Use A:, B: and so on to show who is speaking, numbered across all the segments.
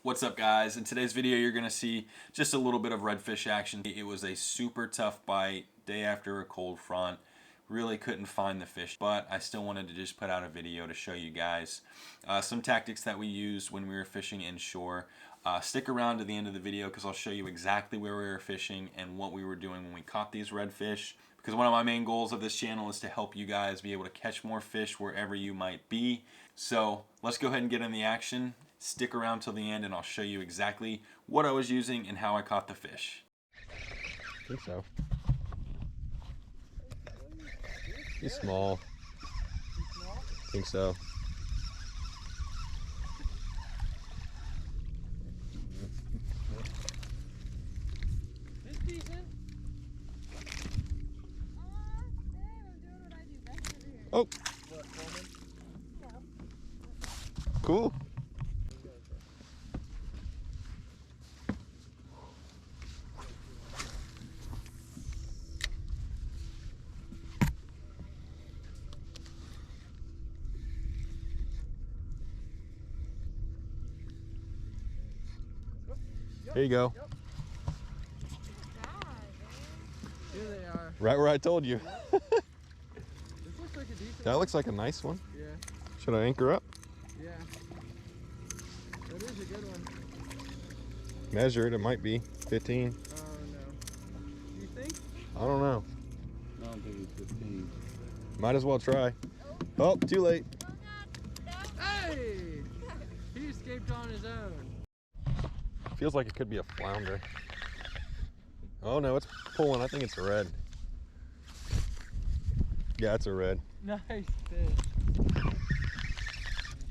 A: What's up, guys? In today's video you're gonna see just a little bit of redfish action. It was a super tough bite day after a cold front. Really couldn't find the fish, but I still wanted to just put out a video to show you guys some tactics that we used when we were fishing inshore. Stick around to the end of the video because I'll show you exactly where we were fishing and what we were doing when we caught these redfish, because one of my main goals of this channel is to help you guys be able to catch more fish wherever you might be. So let's go ahead and get in the action. Stick around till the end and I'll show you exactly what I was using and how I caught the fish.
B: I think so. He's small. I think so.
C: It's decent.
B: Oh! Cool. There you go.
C: Here they are.
B: Right where I told you.
C: This looks like a decent
B: That looks like a nice one.
C: Yeah.
B: Should I anchor up?
C: Yeah. That is a good one.
B: Measure it, it might be 15.
C: Oh no. Do you think?
B: I don't know.
D: I don't think it's 15.
B: Might as well try. Oh, too late.
C: Hey! He escaped on his own.
B: Feels like it could be a flounder. Oh no, it's pulling. I think it's a red. Yeah, it's a red.
C: Nice fish.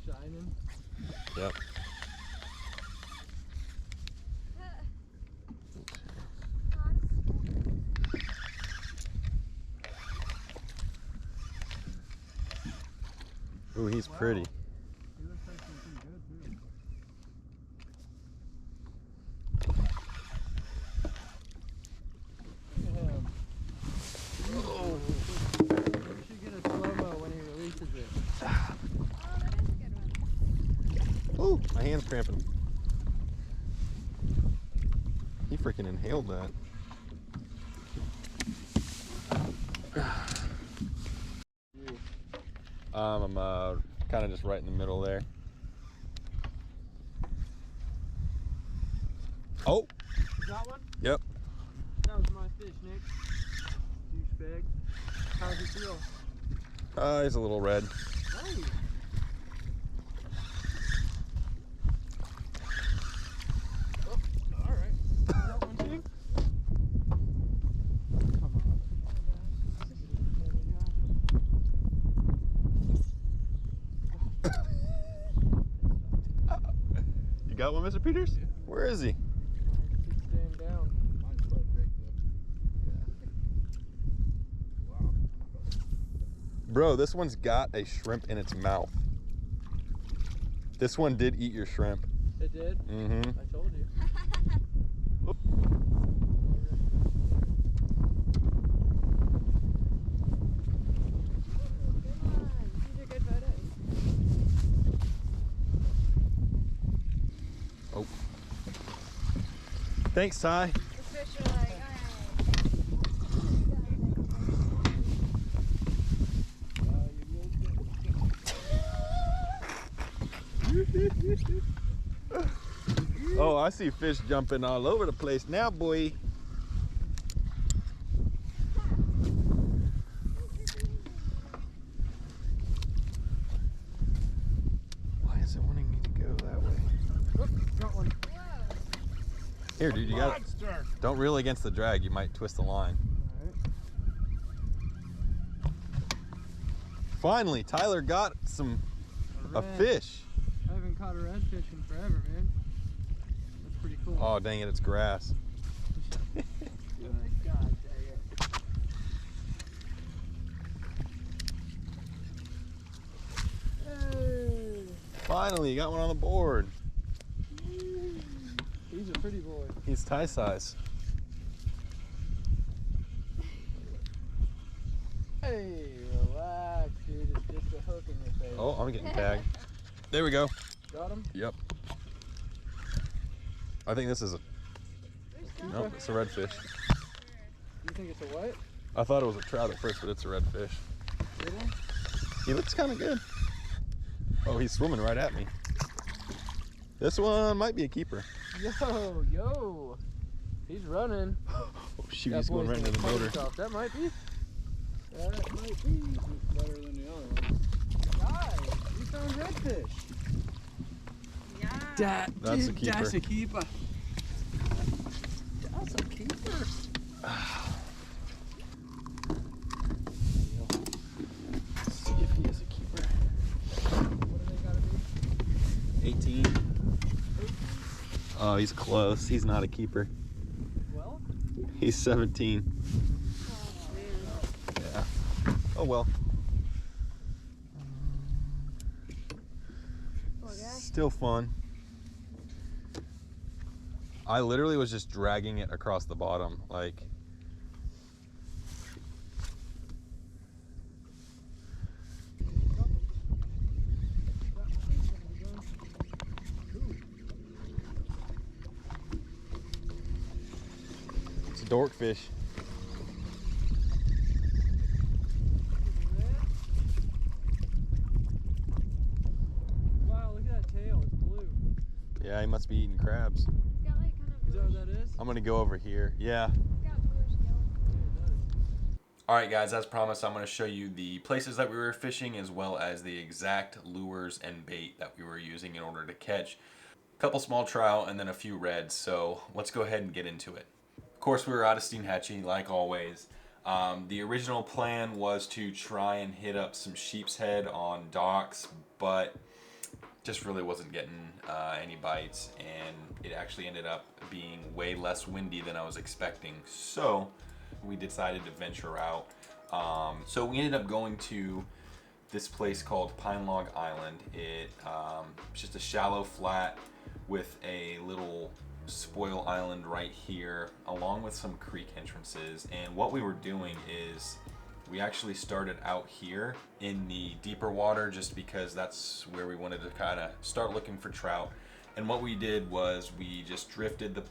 C: Shining.
B: Yep. Ooh, he's pretty.
C: He looks like he's pretty good too. Look at him. Oh. We should get a slow-mo when he releases it.
E: Oh, that is a good one.
B: Ooh, my hand's cramping. He freaking inhaled that. I'm kind of just right in the middle there. Oh!
C: Got one?
B: Yep.
C: That was my fish, Nick. Douchebag. How's it feel?
B: He's a little red.
C: Nice. Oh, all right. That one too? Come on.
B: You got one, Mr. Peters?
D: Yeah.
B: Where is he?
C: Keep staying down.
D: Mine's quite big though. Wow.
B: Bro, this one's got a shrimp in its mouth. This one did eat your shrimp.
C: It did?
B: Mm-hmm.
C: I told you.
E: These are good photos.
B: Oh. Thanks, Ty.
E: The fish are like, alright.
B: Oh, I see fish jumping all over the place now, boy. Why is it wanting me to go that way?
C: Oh, got one.
B: Here, dude, you got it. Don't reel against the drag. You might twist the line. Finally, Tyler got a fish.
C: I haven't caught a redfish in forever, man. That's pretty cool.
B: Oh, dang it, it's grass.
C: God dang it. Hey!
B: Finally, you got one on the board.
C: He's a pretty boy.
B: He's Ty size.
C: Hey, relax, dude. It's just a hook in your face.
B: Oh, I'm getting tagged. There we go.
C: Got him?
B: Yep. I think this is a, nope, it's a redfish.
C: You think it's a what?
B: I thought it was a trout at first, but it's a redfish.
C: Really?
B: He looks kind of good. Oh, he's swimming right at me. This one might be a keeper.
C: Yo. He's running.
B: Oh shoot,
C: That
B: he's going
C: boy's
B: right into the
C: gonna cut
B: motor.
C: himself. That might be. That might be.
D: It's better than the other one.
C: Guys, we found redfish.
E: Yeah.
B: That's a keeper.
C: That's a keeper. That's a keeper.
B: Let's see if he is a keeper.
C: What do they gotta be?
B: 18. Oh, he's close. He's not a keeper.
C: Well,
B: He's 17. Yeah. Oh well.
E: Poor guy.
B: Still fun. I literally was just dragging it across the bottom, like. It's a dorkfish.
C: wow, look at that tail. It's blue.
B: Yeah, he must be eating crabs.
E: It's got like kind of
C: Is that
E: bluish,
C: what that is?
B: I'm gonna go over here. Yeah.
E: it's got bluish scales.
A: Alright guys, as promised, I'm going to show you the places that we were fishing as well as the exact lures and bait that we were using in order to catch a couple small trout and then a few reds. So let's go ahead and get into it. Of course, we were out of Steinhatchee like always. The original plan was to try and hit up some sheep's head on docks, but just really wasn't getting any bites, and it actually ended up being way less windy than I was expecting. So we decided to venture out. So we ended up going to this place called Pine Log Island. It's just a shallow flat with a little spoil island right here, along with some creek entrances. And what we were doing is we actually started out here in the deeper water just because that's where we wanted to kind of start looking for trout. And what we did was we just drifted the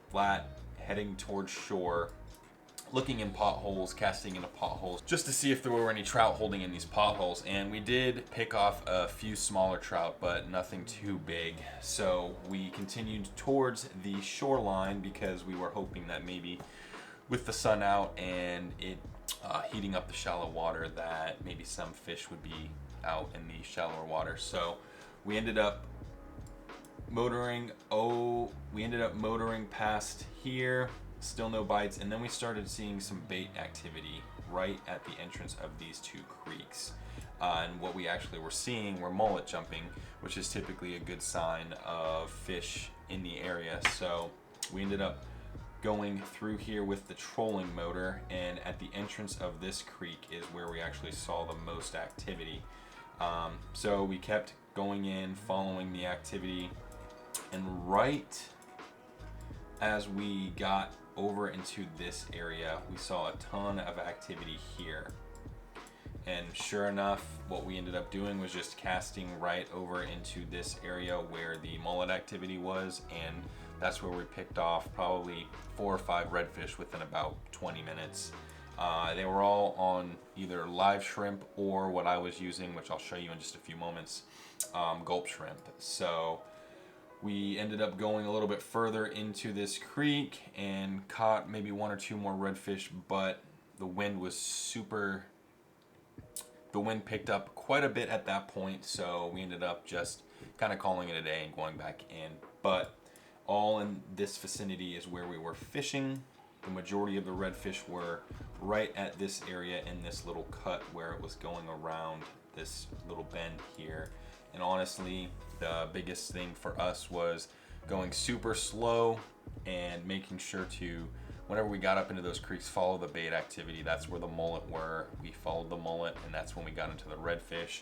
A: flat heading towards shore, looking in potholes, casting into potholes, just to see if there were any trout holding in these potholes. And we did pick off a few smaller trout, but nothing too big. So we continued towards the shoreline because we were hoping that maybe with the sun out and it heating up the shallow water, that maybe some fish would be out in the shallower water. So we ended up motoring past here, still no bites, and then we started seeing some bait activity right at the entrance of these two creeks. And what we actually were seeing were mullet jumping, which is typically a good sign of fish in the area. So we ended up going through here with the trolling motor, and at the entrance of this creek is where we actually saw the most activity. So we kept going in, following the activity, and right as we got over into this area, we saw a ton of activity here. And sure enough, what we ended up doing was just casting right over into this area where the mullet activity was, and that's where we picked off probably 4 or 5 redfish within about 20 minutes. They were all on either live shrimp or what I was using, which I'll show you in just a few moments, gulp shrimp. So we ended up going a little bit further into this creek and caught maybe 1 or 2 more redfish, but the wind picked up quite a bit at that point, so we ended up just kind of calling it a day and going back in. But all in this vicinity is where we were fishing. The majority of the redfish were right at this area in this little cut where it was going around this little bend here. And honestly, the biggest thing for us was going super slow and making sure to, whenever we got up into those creeks, follow the bait activity. That's where the mullet were. We followed the mullet, and that's when we got into the redfish.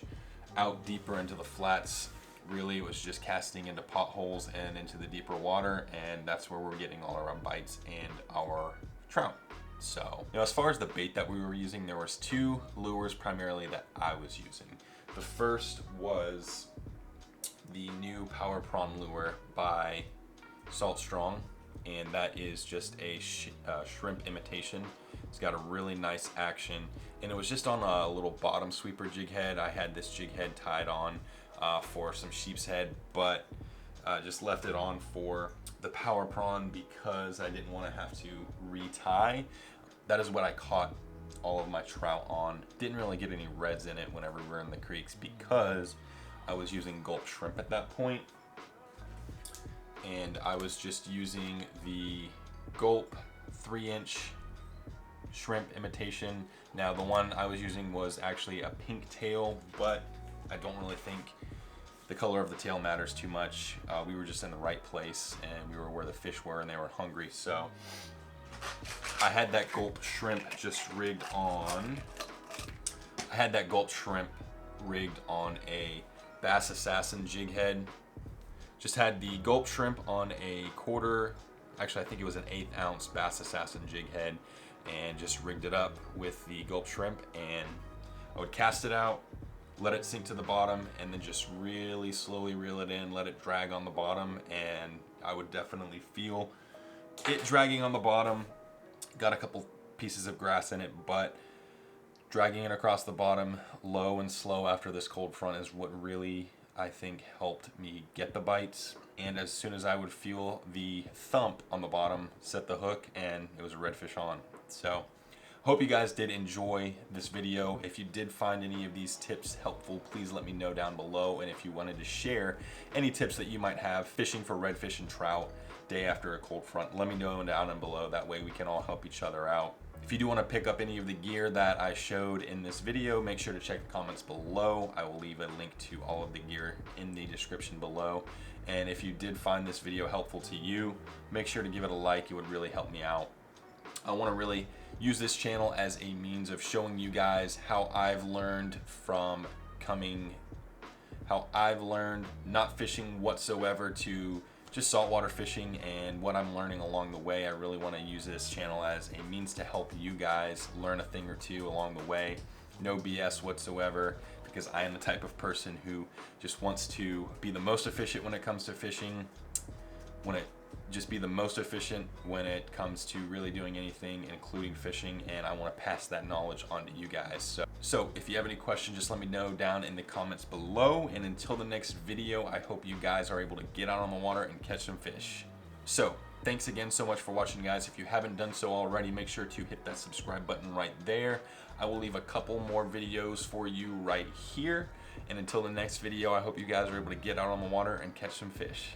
A: Out deeper into the flats, really it was just casting into potholes and into the deeper water, and that's where we're getting all our bites and our trout. So, as far as the bait that we were using, there was 2 lures primarily that I was using. The first was the new power prawn lure by Salt Strong, and that is just a shrimp imitation. It's got a really nice action, and it was just on a little bottom sweeper jig head. I had this jig head tied on for some sheep's head, but just left it on for the power prawn because I didn't want to have to retie. That is what I caught all of my trout on. Didn't really get any reds in it whenever we were in the creeks because I was using gulp shrimp at that point, and I was just using the gulp 3-inch shrimp imitation. Now the one I was using was actually a pink tail, but I don't really think the color of the tail matters too much. We were just in the right place and we were where the fish were and they were hungry. So I had that gulp shrimp just rigged on. I had that gulp shrimp rigged on a Bass Assassin jig head. Just had the gulp shrimp on a quarter, actually I think it was an 1/8 ounce Bass Assassin jig head, and just rigged it up with the gulp shrimp, and I would cast it out, let it sink to the bottom, and then just really slowly reel it in, let it drag on the bottom, and I would definitely feel it dragging on the bottom. Got a couple pieces of grass in it, but dragging it across the bottom low and slow after this cold front is what really, I think, helped me get the bites. And as soon as I would feel the thump on the bottom, set the hook, and it was a redfish on. So hope you guys did enjoy this video. If you did find any of these tips helpful, please let me know down below. And if you wanted to share any tips that you might have fishing for redfish and trout day after a cold front, let me know down and below. That way we can all help each other out. If you do want to pick up any of the gear that I showed in this video, make sure to check the comments below. I will leave a link to all of the gear in the description below. And if you did find this video helpful to you, make sure to give it a like. It would really help me out. I want to really use this channel as a means of showing you guys how I've learned not fishing whatsoever to just saltwater fishing, and what I'm learning along the way. I really want to use this channel as a means to help you guys learn a thing or two along the way. No BS whatsoever, because I am the type of person who just wants to be the most efficient when it comes to fishing, be the most efficient when it comes to really doing anything, including fishing, and I want to pass that knowledge on to you guys. So if you have any questions, just let me know down in the comments below. And until the next video, I hope you guys are able to get out on the water and catch some fish. So thanks again so much for watching, guys. If you haven't done so already, make sure to hit that subscribe button right there. I will leave a couple more videos for you right here. And until the next video, I hope you guys are able to get out on the water and catch some fish.